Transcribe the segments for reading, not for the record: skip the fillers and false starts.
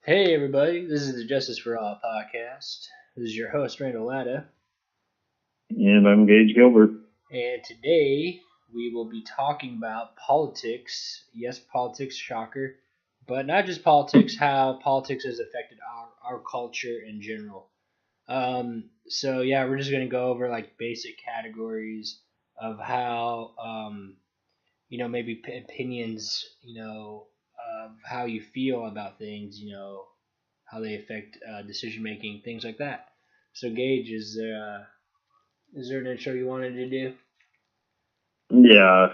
Hey everybody, this is the Justice for All podcast. This is your host Randall Latta, And I'm Gage Gilbert. and today we will be talking about politics. Yes, politics, shocker, but not just politics. How politics has affected our culture in general. So yeah, we're just gonna go over like basic categories of how maybe opinions, of how you feel about things, how they affect decision making, things like that. So, Gage, is there an intro you wanted to do? Yeah,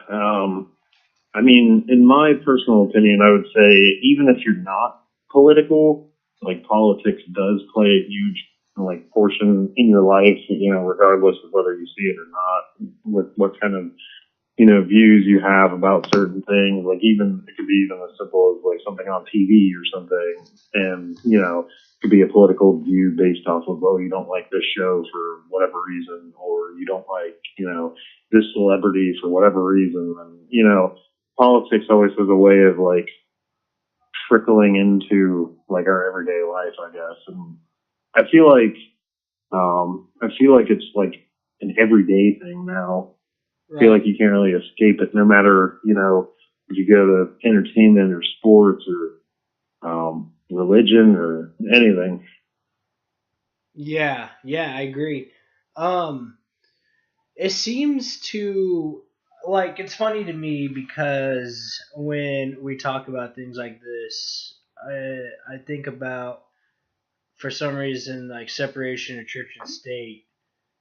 I mean, in my personal opinion, I would say even if you're not political, like politics does play a huge portion in your life, regardless of whether you see it or not, with what kind of views you have about certain things. Like even it could be even as simple as like something on TV or something, and it could be a political view based off of, oh, you don't like this show for whatever reason, or you don't like this celebrity for whatever reason, and politics always has a way of like trickling into like our everyday life, I guess. And I feel like it's like an everyday thing now. I feel Right. like you can't really escape it, no matter if you go to entertainment or sports or religion or anything. Yeah, yeah, I agree. Um, it seems to like it's funny to me because when we talk about things like this, I think about for some reason like separation of church and state.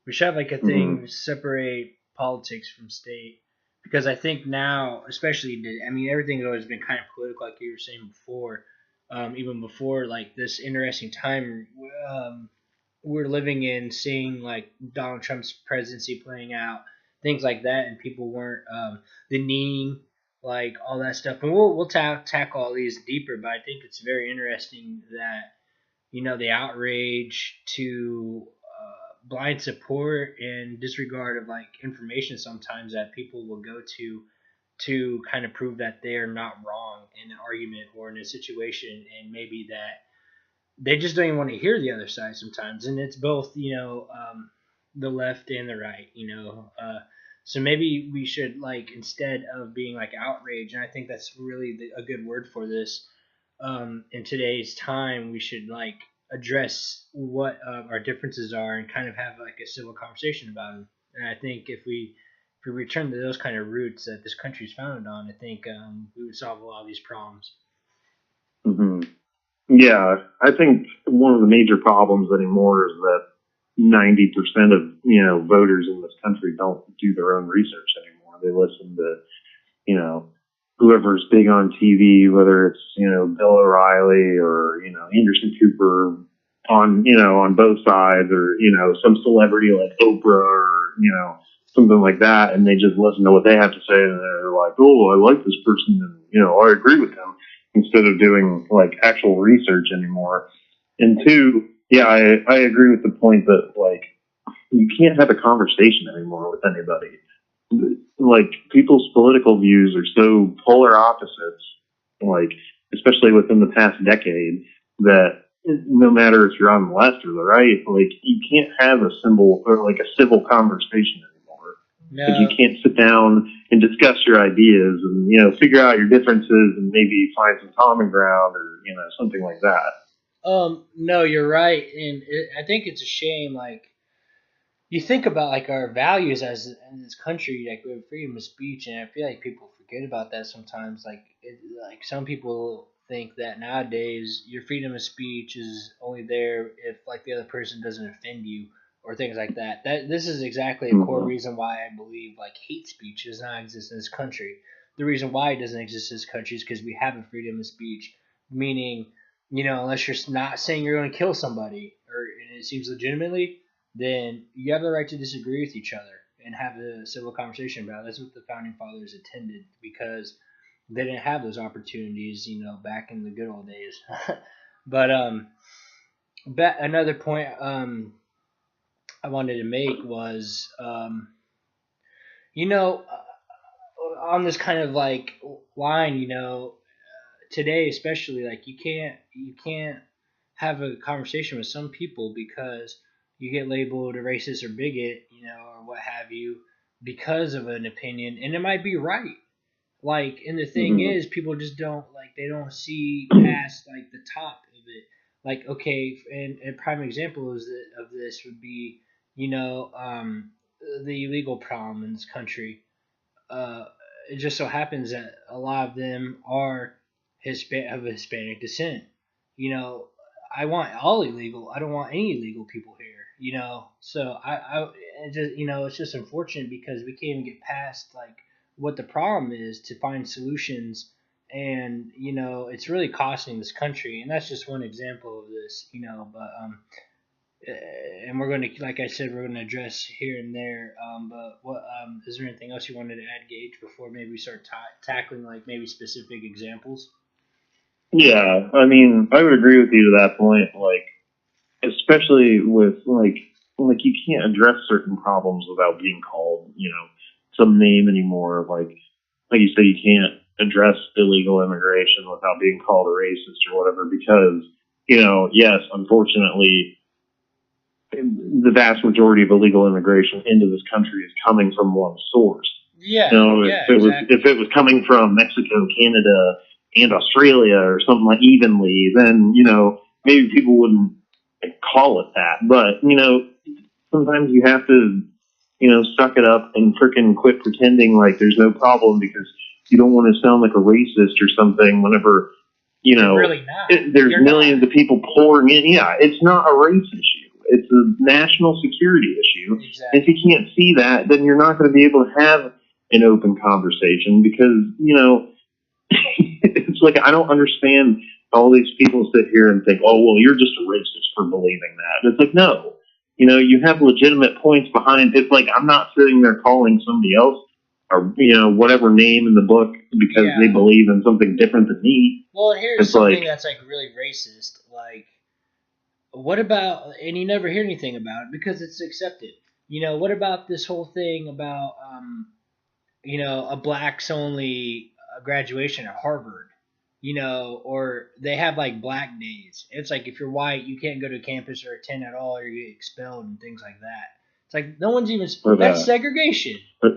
We should have like a Hmm. thing separate politics from state because I think now, especially, I mean, everything has always been kind of political, like you were saying before. Even before like this interesting time we're living in, seeing like Donald Trump's presidency playing out, things like that, and people weren't the kneeing, like all that stuff. And we'll tackle all these deeper, but I think it's very interesting that the outrage to blind support and disregard of like information sometimes that people will go to kind of prove that they are not wrong in an argument or in a situation, and maybe that they just don't even want to hear the other side sometimes, and it's both the left and the right, so maybe we should, like, instead of being like outrage, and I think that's really a good word for this, in today's time, we should like address what our differences are and kind of have like a civil conversation about them. And I think if we return to those kind of roots that this country is founded on, I think we would solve a lot of these problems. Hmm. Yeah, I think one of the major problems anymore is that 90% of voters in this country don't do their own research anymore. They listen to whoever's big on TV, whether it's Bill O'Reilly or Anderson Cooper on on both sides, or some celebrity like Oprah or something like that, and they just listen to what they have to say, and they're like, oh, I like this person, and I agree with them, instead of doing like actual research anymore. And two, yeah, I agree with the point that like you can't have a conversation anymore with anybody. Like people's political views are so polar opposites, like especially within the past decade, that no matter if you're on the left or the right, like you can't have a symbol or like a civil conversation anymore. Like you No, can't sit down and discuss your ideas and figure out your differences and maybe find some common ground or something like that. no, you're right, and I think it's a shame. Like, you think about like our values as in this country, like we have freedom of speech, and I feel like people forget about that sometimes. Like some people think that nowadays your freedom of speech is only there if like the other person doesn't offend you or things like that. That this is exactly a core Mm-hmm. reason why I believe like hate speech does not exist in this country. The reason why it doesn't exist in this country is because we have a freedom of speech, meaning unless you're not saying you're going to kill somebody or and it seems legitimately, then you have the right to disagree with each other and have a civil conversation about it. That's what the founding fathers intended because they didn't have those opportunities, back in the good old days. But another point I wanted to make was, you know, on this kind of like line, today, especially, like you can't have a conversation with some people because you get labeled a racist or bigot, or what have you, because of an opinion, and it might be right. Like, and the thing Hmm. is, people just don't like they don't see past like the top of it. Like, okay, and a prime example of this would be, you know, um, the illegal problem in this country. uh, it just so happens that a lot of them are of Hispanic descent. You know, I want all illegal. I don't want any illegal people here. So it just it's just unfortunate because we can't even get past like what the problem is to find solutions, and it's really costing this country, and that's just one example of this. But uh, and we're going to, like I said, we're going to address here and there. But what is there anything else you wanted to add, Gage, before maybe we start tackling like maybe specific examples? Yeah, I mean, I would agree with you to that point. Like, especially with like you can't address certain problems without being called, some name anymore. Like you said, you can't address illegal immigration without being called a racist or whatever because, yes, unfortunately, the vast majority of illegal immigration into this country is coming from one source. Yeah, yeah, exactly. If it was coming from Mexico, Canada, and Australia or something like evenly, then maybe people wouldn't call it that. But sometimes you have to suck it up and frickin' quit pretending like there's no problem because you don't want to sound like a racist or something. Whenever You're really not. there's You're millions not. of people pouring in. Yeah, it's not a race issue. It's a national security issue. If Exactly. you can't see that, then you're not going to be able to have an open conversation because it's like I don't understand how all these people sit here and think, oh well, you're just a racist for believing that. It's like no, you have legitimate points behind. It's like I'm not sitting there calling somebody else or whatever name in the book because they Yeah. believe in something different than me. Well, and here's It's like something that's like really racist. Like, what about, and you never hear anything about it because it's accepted. What about this whole thing about a blacks only graduation at Harvard, or they have like black days. It's like if you're white, you can't go to campus or attend at all, or you get expelled and things like that. It's like no one's even but that's segregation, but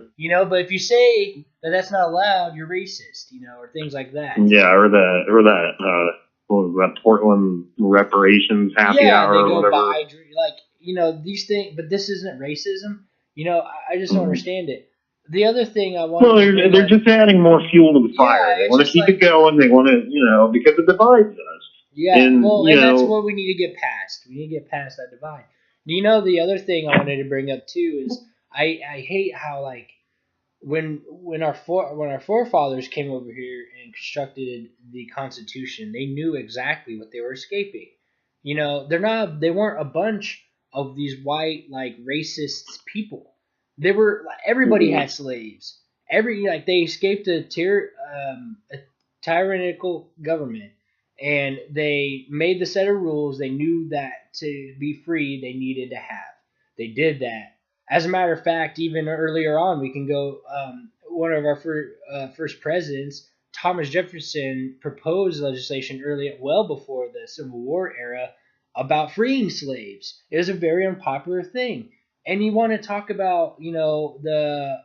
But if you say that that's not allowed, you're racist, or things like that. yeah, or that what was that Portland reparations happy Yeah, hour they or go whatever. by like these things, but this isn't racism. I just don't Mhm. understand it. The other thing I Well, wanted to bring they're up, just adding more fuel to the fire. yeah, They it's want to just keep it like, going. They want to, because it divides us. yeah, And well, and that's what we need to get past. We need to get past that divide. The other thing I wanted to bring up too is I hate how like when our forefathers came over here and constructed the Constitution, they knew exactly what they were escaping. They weren't a bunch of these white like racist people. Everybody Mhm. had slaves. They escaped a tyrannical government, and they made the set of rules they knew that to be free they needed to have. They did that. As a matter of fact, even earlier on, we can go. One of our first presidents, Thomas Jefferson, proposed legislation well before the Civil War era about freeing slaves. It was a very unpopular thing. And you want to talk about, the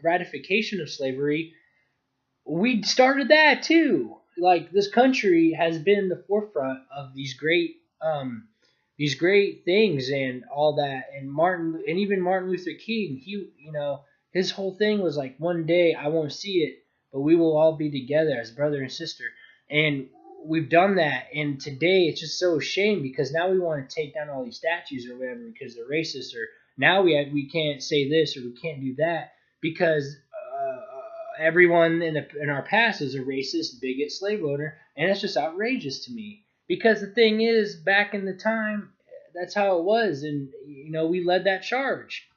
ratification of slavery? We started that too. Like, this country has been in the forefront of these great things and all that. And even Martin Luther King, his whole thing was like, one day I won't see it, but we will all be together as brother and sister. And we've done that. And today it's just so ashamed because now we want to take down all these statues or whatever because they're racist, or now we can't say this or we can't do that because everyone in our past is a racist, bigot, slave owner, and it's just outrageous to me. Because the thing is, back in the time, that's how it was, and we led that charge.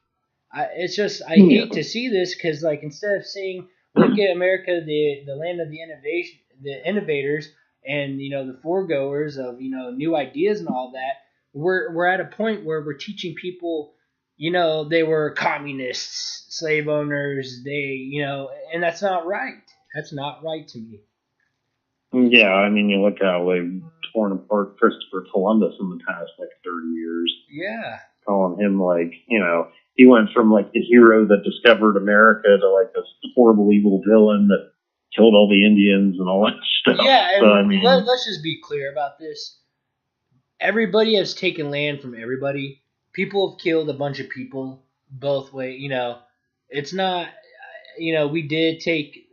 It's just I hate Yeah. to see this because like instead of saying, look at America, the land of the innovation, the innovators, and the foregoers of new ideas and all that, we're at a point where we're teaching people, they were communists, slave owners, and that's not right. That's not right to me. Yeah, I mean, you look how they've torn apart Christopher Columbus in the past, 30 years. Yeah. Calling him, he went from, the hero that discovered America to, this horrible, evil villain that killed all the Indians and all that stuff. Yeah, and So, I mean, let's just be clear about this. Everybody has taken land from everybody. People have killed a bunch of people both way. It's not. We did take.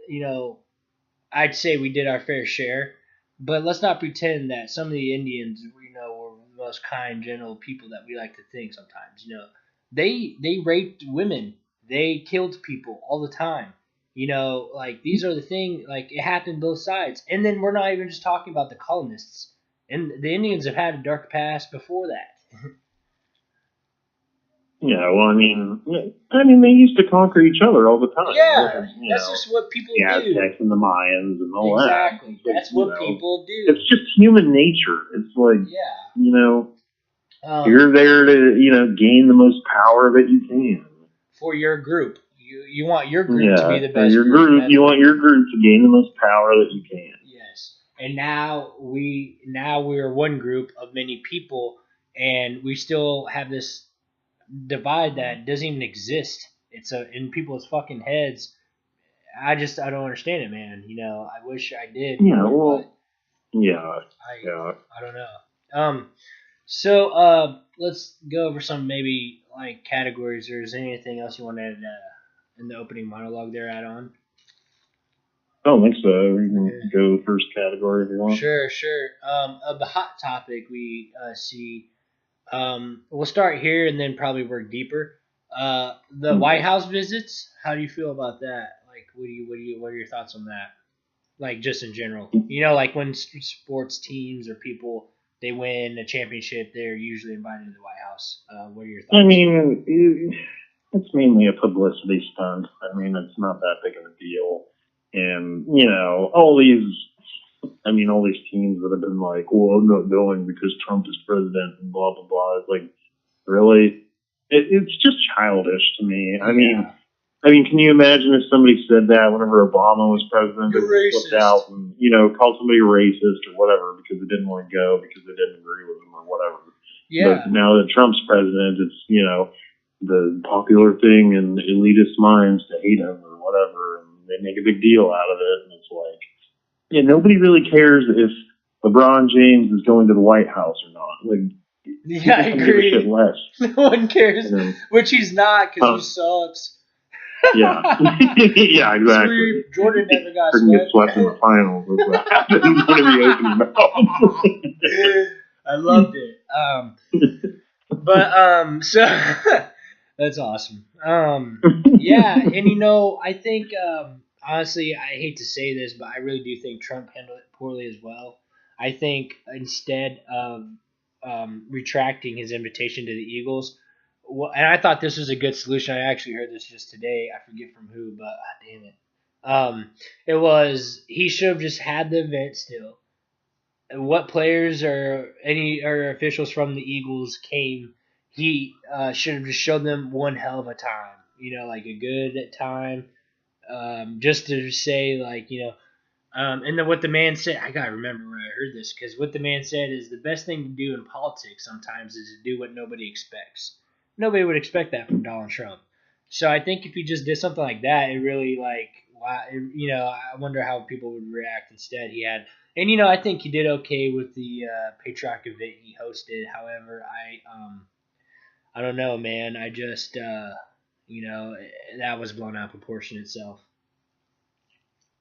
I'd say we did our fair share, but let's not pretend that some of the Indians, were the most kind, gentle people that we like to think. Sometimes, they raped women, they killed people all the time. Like these are the thing. Like it happened both sides, and then we're not even just talking about the colonists. And the Indians have had a dark past before that. yeah, well, they used to conquer each other all the time. Yeah, that's just what people the do. Aztecs and the Mayans and all Exactly, that. that's what people do. It's just human nature. It's you're there to, gain the most power that you can. For your group. You want your group to be the for best your group. You want your group to gain the most power that you can. Yes. And we're one group of many people, and we still have this divide that doesn't even exist. It's in people's fucking heads. I don't understand it, man. I wish I did. Yeah, well, yeah. I don't know. So let's go over some maybe like categories. Or is there anything else you wanted in the opening monologue there add on? I don't think so. You can go the first category if you want. Sure. Of the hot topic we see, we'll start here and then probably work deeper. The White House visits. How do you feel about that? Like, what are your thoughts on that? Like, just in general, like when sports teams or people they win a championship, they're usually invited to the White House. What are your thoughts? It's mainly a publicity stunt. It's not that big of a deal. And, all these teams that have been like, well, I'm not going because Trump is president and blah, blah, blah. It's like, really? It's just childish to me. Can you imagine if somebody said that whenever Obama was president? You're racist. Flipped out and, called somebody racist or whatever because they didn't want to go because they didn't agree with him or whatever. Yeah. But now that Trump's president, it's, the popular thing in elitist minds to hate him or whatever, and they make a big deal out of it. And it's like, nobody really cares if LeBron James is going to the White House or not. Like, yeah, I agree. Give a shit less. No one cares, which he's not because he sucks. Yeah, yeah, exactly. Sweep. Jordan never got swept in the finals. He's going to be opening mouth. I loved it. So that's awesome. Yeah, and I think honestly, I hate to say this, but I really do think Trump handled it poorly as well. I think instead of retracting his invitation to the Eagles. Well, and I thought this was a good solution. I actually heard this just today. I forget from who, but damn it. It was he should have just had the event still. What players or officials from the Eagles came, he should have just showed them one hell of a time. Like a good time. Just to say, and then what the man said, I gotta remember where I heard this because what the man said is the best thing to do in politics sometimes is to do what nobody expects. Nobody would expect that from Donald Trump. So I think if he just did something like that, it really I wonder how people would react instead. And I think he did okay with the patriotic event he hosted. However, I don't know, man. I just that was blown out of proportion itself.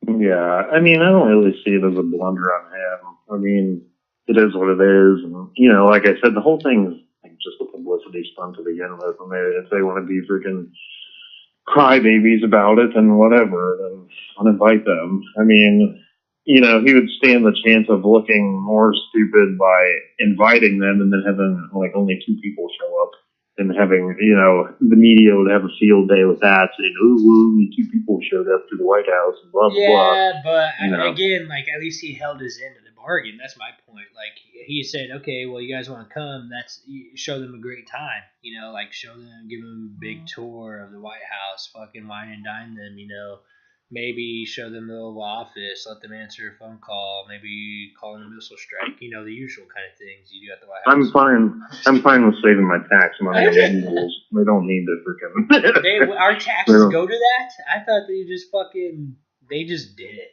Yeah, I don't really see it as a blunder on him. It is what it is, and like I said, the whole thing's just a publicity stunt to begin with. And if they want to be freaking crybabies about it, then whatever, then uninvite them. He would stand the chance of looking more stupid by inviting them and then having only two people show up. And having, the media would have a field day with that, saying, only two people showed up to the White House and blah, blah, blah. Yeah, but again, at least he held his end of the bargain. That's my point. He said, okay, well, you guys want to come, show them a great time. Show them, give them a big tour of the White House, fucking wine and dine them, maybe show them the Oval Office, let them answer a phone call, maybe call in a missile strike. You know, the usual kind of things you do at the White House. I'm fine with saving my tax money on Eagles. They don't need to freaking. Our taxes go to that? I thought they just did it.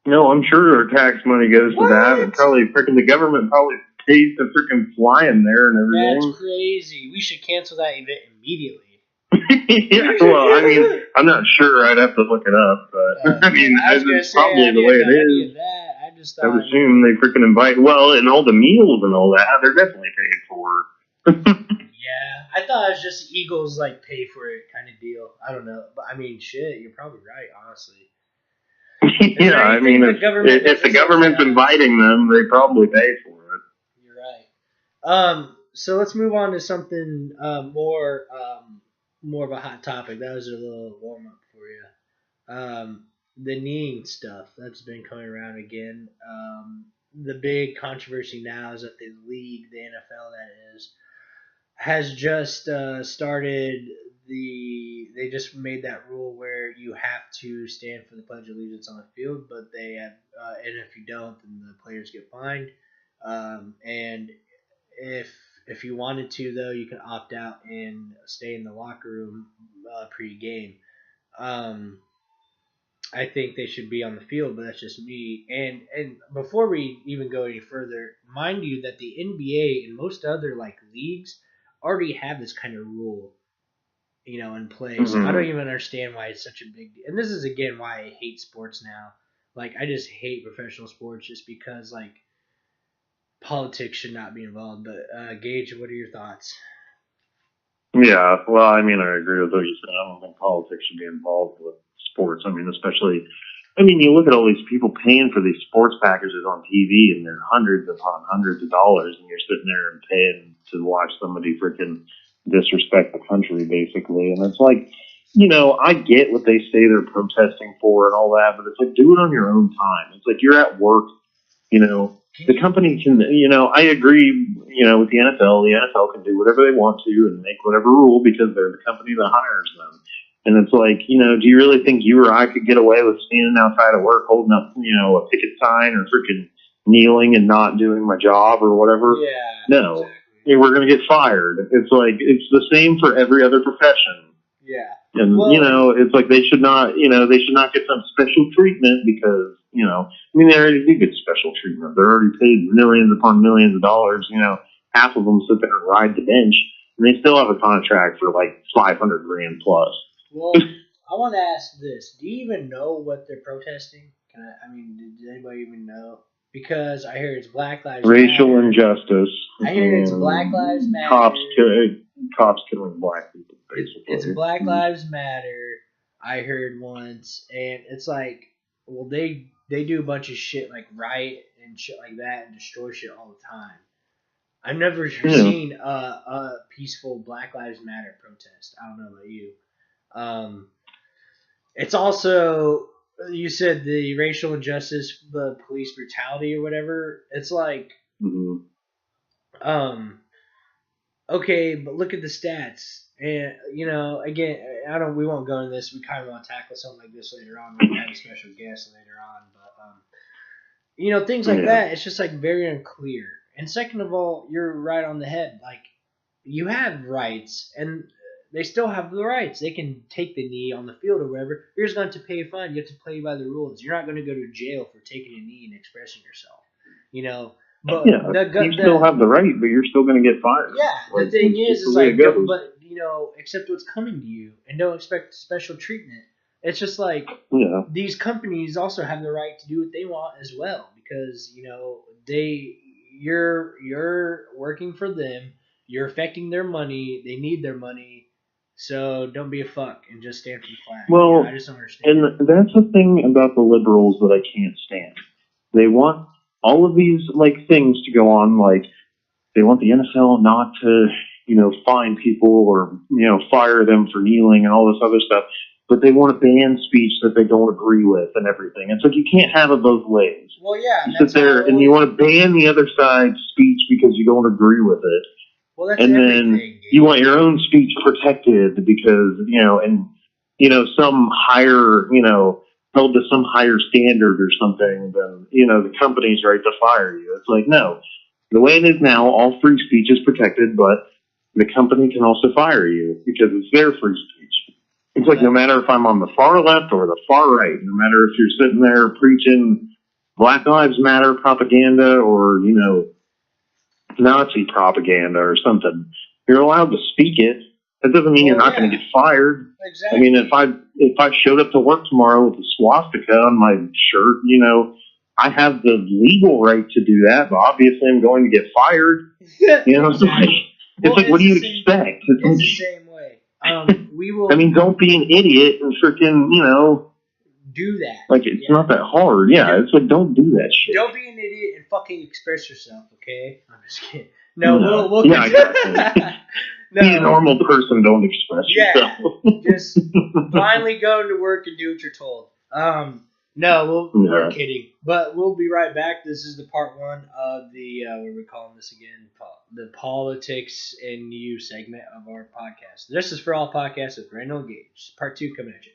No, I'm sure our tax money goes to that, and probably the government probably pays to freaking fly in there and everything. That's crazy. We should cancel that event immediately. Yeah, well, I mean, I'm not sure. I'd have to look it up, but I mean, that's probably the way it is. I would assume they freaking invite. Well, and all the meals and all that, they're definitely paid for. Yeah, I thought it was just Eagles like pay for it kind of deal. I don't know, but I mean, shit, you're probably right, honestly. Yeah, I mean, if the government's inviting them, they probably pay for it. You're right. So let's move on to something more of a hot topic. That was a little warm up for you. The kneeing stuff that's been coming around again. The big controversy now is that the league, the NFL, that is, has just started they just made that rule where you have to stand for the Pledge of Allegiance on the field, but they have, and if you don't, then the players get fined. And if you wanted to, though, you can opt out and stay in the locker room pre-game. I think they should be on the field, but that's just me. And before we even go any further, mind you that the NBA and most other like leagues already have this kind of rule, you know, in place. Mm-hmm. I don't even understand why it's such a big deal. And this is again why I hate sports now. Like, I just hate professional sports just because like politics should not be involved. But Gage, what are your thoughts? Yeah, well, I mean, I agree with what you said. I don't think politics should be involved with sports. I mean, you look at all these people paying for these sports packages on TV, and they're hundreds upon hundreds of dollars, and you're sitting there and paying to watch somebody freaking disrespect the country, basically. And it's like, you know, I get what they say they're protesting for and all that, but it's like, do it on your own time. It's like you're at work, you know. The company can, you know, I agree, you know, with the NFL. The NFL can do whatever they want to and make whatever rule because they're the company that hires them. And it's like, you know, do you really think you or I could get away with standing outside of work holding up, you know, a picket sign or freaking kneeling and not doing my job or whatever? Yeah. No. Exactly. We're going to get fired. It's like, it's the same for every other profession. Yeah. And, well, you know, it's like they should not get some special treatment because, you know, I mean, they already do get special treatment. They're already paid millions upon millions of dollars. You know, half of them sit there and ride the bench, and they still have a contract for like $500,000 plus. Well, I want to ask this: do you even know what they're protesting? Does anybody even know? Because I hear it's Black Lives Matter. Racial injustice. I hear it's Black Lives Matter. Cops killing black people, basically. It's Black Lives Matter, I heard once, and it's like, well, they do a bunch of shit like riot and shit like that and destroy shit all the time. I've never seen a peaceful Black Lives Matter protest. I don't know about you. It's also, you said the racial injustice, the police brutality or whatever. It's like, okay, but look at the stats. And, you know, again, we won't go into this. We kind of want to tackle something like this later on. We'll have a special guest later on. But, you know, things like that, it's just like very unclear. And second of all, you're right on the head. Like, you have rights, and they still have the rights. They can take the knee on the field or whatever. You're just going to pay a fine. You have to play by the rules. You're not going to go to jail for taking a knee and expressing yourself. You know, but you still have the right, but you're still going to get fired. Yeah, the thing is like, but you know, accept what's coming to you and don't expect special treatment. It's just like these companies also have the right to do what they want as well because you know you're working for them. You're affecting their money. They need their money. So don't be a fuck and just stand for the flag. Well, I just don't understand. And that's the thing about the liberals that I can't stand. They want all of these like things to go on. Like they want the NFL not to, you know, fine people or, you know, fire them for kneeling and all this other stuff. But they want to ban speech that they don't agree with and everything. It's like you can't have it both ways. Well, yeah. You sit there and you want to ban the other side's speech because you don't agree with it. Well, that's and then you want your own speech protected because, you know, and some higher, held to some higher standard or something, then, the company's right to fire you. It's like, no. The way it is now, all free speech is protected, but the company can also fire you because it's their free speech. It's like no matter if I'm on the far left or the far right, no matter if you're sitting there preaching Black Lives Matter propaganda or, Nazi propaganda or something, you're allowed to speak it. That doesn't mean you're not going to get fired. Exactly. I mean, if I showed up to work tomorrow with a swastika on my shirt, I have the legal right to do that, but obviously I'm going to get fired. Exactly. It's like, what do you expect? It's the same way. We will. I mean, don't be an idiot and freaking, do that. Like, it's not that hard. Yeah, it's like, don't do that shit. Don't be an idiot and fucking express yourself, okay? I'm just kidding. No, we'll yeah, exactly. No. Be a normal person, don't express yourself. Just blindly go to work and do what you're told. No, we're kidding. But we'll be right back. This is the part one of the, what are we calling this again? The Politics and You segment of our podcast. This is For All Podcasts with Randall Gage. Part two coming at you.